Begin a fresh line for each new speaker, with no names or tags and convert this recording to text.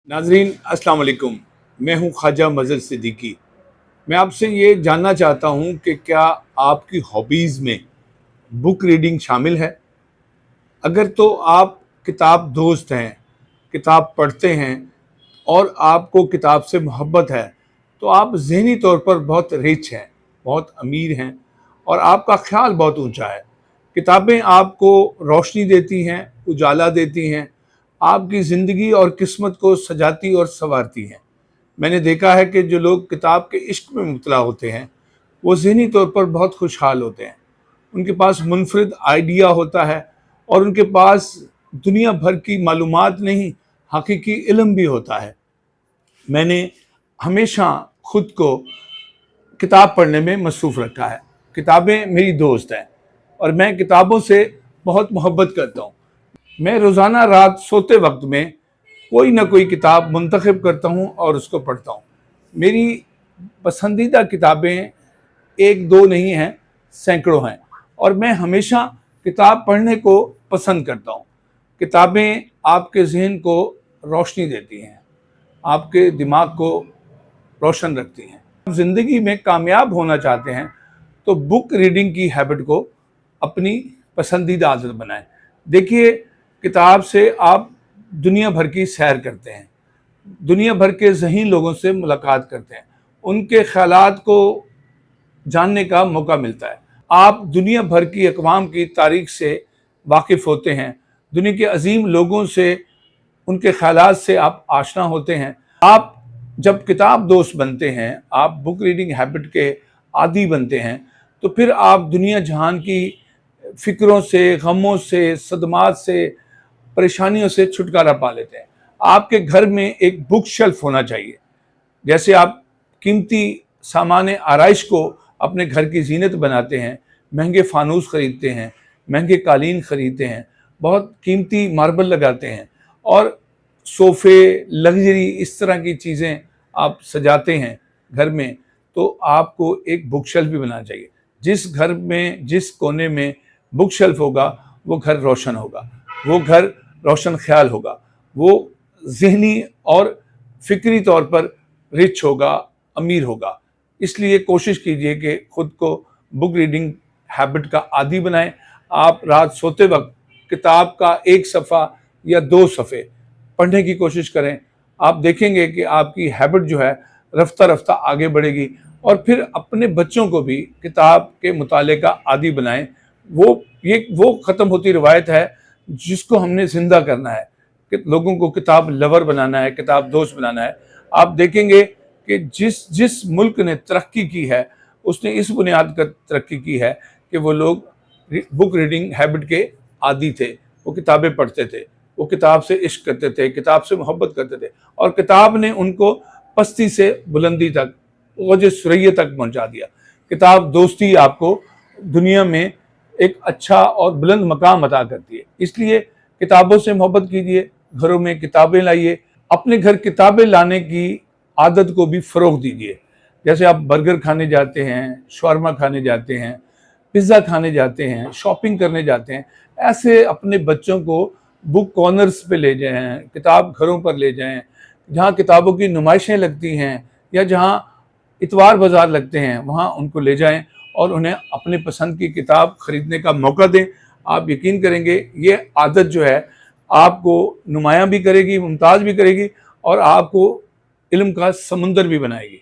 नाजरीन अस्सलाम वालेकुम। मैं हूं ख्वाजा मजहर सिद्दीकी। मैं आपसे ये जानना चाहता हूं कि क्या आपकी हॉबीज़ में बुक रीडिंग शामिल है। अगर तो आप किताब दोस्त हैं, किताब पढ़ते हैं और आपको किताब से मोहब्बत है, तो आप ज़हनी तौर पर बहुत रिच हैं, बहुत अमीर हैं और आपका ख्याल बहुत ऊंचा है। किताबें आपको रोशनी देती हैं, उजाला देती हैं, आपकी ज़िंदगी और किस्मत को सजाती और संवारती हैं। मैंने देखा है कि जो लोग किताब के इश्क में मुब्तला होते हैं वो ज़हनी तौर पर बहुत खुशहाल होते हैं। उनके पास मुनफरिद आइडिया होता है और उनके पास दुनिया भर की मालूमात नहीं, हकीकी इल्म भी होता है। मैंने हमेशा खुद को किताब पढ़ने में मसरूफ़ रखा है। किताबें मेरी दोस्त हैं और मैं किताबों से बहुत मोहब्बत करता हूँ। मैं रोज़ाना रात सोते वक्त में कोई ना कोई किताब मुंतखब करता हूँ और उसको पढ़ता हूँ। मेरी पसंदीदा किताबें एक दो नहीं हैं, सैकड़ों हैं और मैं हमेशा किताब पढ़ने को पसंद करता हूँ। किताबें आपके ज़हन को रोशनी देती हैं, आपके दिमाग को रोशन रखती हैं। आप ज़िंदगी में कामयाब होना चाहते हैं तो बुक रीडिंग की हैबिट को अपनी पसंदीदा आदत बनाएं। देखिए, किताब से आप दुनिया भर की सैर करते हैं, दुनिया भर के ज़हीन लोगों से मुलाकात करते हैं, उनके ख़यालात को जानने का मौका मिलता है। आप दुनिया भर की अक़वाम की तारीख़ से वाकिफ़ होते हैं, दुनिया के अजीम लोगों से, उनके ख़यालात से आप आशना होते हैं। आप जब किताब दोस्त बनते हैं, आप बुक रीडिंग हैबिट के आदी बनते हैं, तो फिर आप दुनिया जहान की फ़िक्रों से, गमों से, सदमात से, परेशानियों से छुटकारा पा लेते हैं। आपके घर में एक बुक शेल्फ होना चाहिए। जैसे आप कीमती सामान आराइश को अपने घर की जीनत बनाते हैं, महंगे फानूस ख़रीदते हैं, महंगे कालीन ख़रीदते हैं, बहुत कीमती मार्बल लगाते हैं और सोफ़े, लग्जरी इस तरह की चीज़ें आप सजाते हैं घर में, तो आपको एक बुक शेल्फ भी बनाना चाहिए। जिस घर में, जिस कोने में बुक शेल्फ होगा वो घर रोशन होगा, वो घर रोशन ख्याल होगा, वो ज़हनी और फ़िक्री तौर पर रिच होगा, अमीर होगा। इसलिए कोशिश कीजिए कि ख़ुद को बुक रीडिंग हैबिट का आदी बनाएं। आप रात सोते वक्त किताब का एक सफ़ा या दो सफ़े पढ़ने की कोशिश करें। आप देखेंगे कि आपकी हैबिट जो है रफ्ता रफ्ता आगे बढ़ेगी और फिर अपने बच्चों को भी किताब के मुताले का आदी बनाएं। वो ख़त्म होती रवायत है जिसको हमने ज़िंदा करना है, कि लोगों को किताब लवर बनाना है, किताब दोस्त बनाना है। आप देखेंगे कि जिस मुल्क ने तरक्की की है उसने इस बुनियाद पर तरक्की की है कि वो लोग बुक रीडिंग हैबिट के आदी थे। वो किताबें पढ़ते थे, वो किताब से इश्क करते थे, किताब से मोहब्बत करते थे और किताब ने उनको पस्ती से बुलंदी तक, वजह सुरैया तक पहुँचा दिया। किताब दोस्ती आपको दुनिया में एक अच्छा और बुलंद मकाम अता करती है। इसलिए किताबों से मोहब्बत कीजिए, घरों में किताबें लाइए, अपने घर किताबें लाने की आदत को भी फ़रोग़ दीजिए। जैसे आप बर्गर खाने जाते हैं, शवारमा खाने जाते हैं, पिज़्ज़ा खाने जाते हैं, शॉपिंग करने जाते हैं, ऐसे अपने बच्चों को बुक कॉर्नर्स पे ले जाएं, किताब घरों पर ले जाएं, जहाँ किताबों की नुमाइशें लगती हैं या जहाँ इतवार बाज़ार लगते हैं, वहाँ उनको ले जाएं और उन्हें अपने पसंद की किताब ख़रीदने का मौका दें। आप यकीन करेंगे ये आदत जो है आपको नुमायाँ भी करेगी, मुमताज़ भी करेगी और आपको इल्म का समुंदर भी बनाएगी।